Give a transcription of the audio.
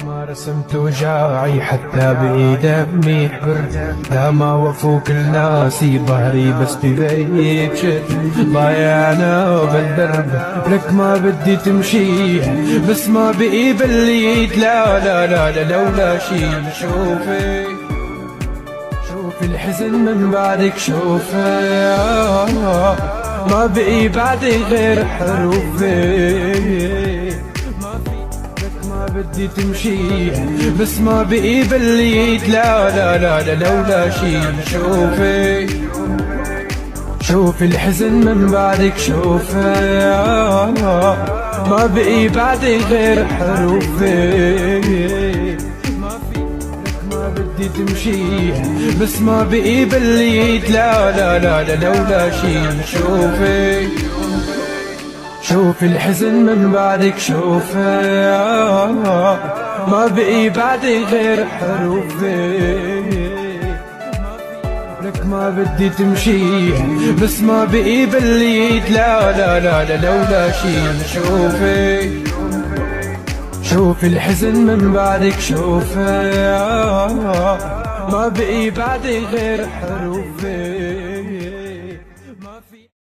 ما رسمت وجاعي حتى بإيدي حبر، لا ما وفوك الناس ظهري بس ببيت شد، ضايع انا بالدرب لك ما بدي تمشي، بس ما بقي باليد لا لا لا لا لولا شي. شوفي شوفي الحزن من بعدك شوفي، ما بقي بعدي غير حروفي، ما بدي تمشي بس ما بقي باليد لا لا لا لا لولا شي. شوفي شوفي الحزن من بعدك شوفي، ما بقي بعدي غير حروفي، ما بدي تمشي بس ما بقي باليد لا لا لا لا لولا شي. شوفي شوفي الحزن من بعدك شوفي، ما بقي بعدي غير حروفي، لك ما بدي تمشي بس ما بقي باليد لا لا لا لا لولا شي. شوفي شوفي الحزن من بعدك شوفي، ما بقي بعدي غير حروفي.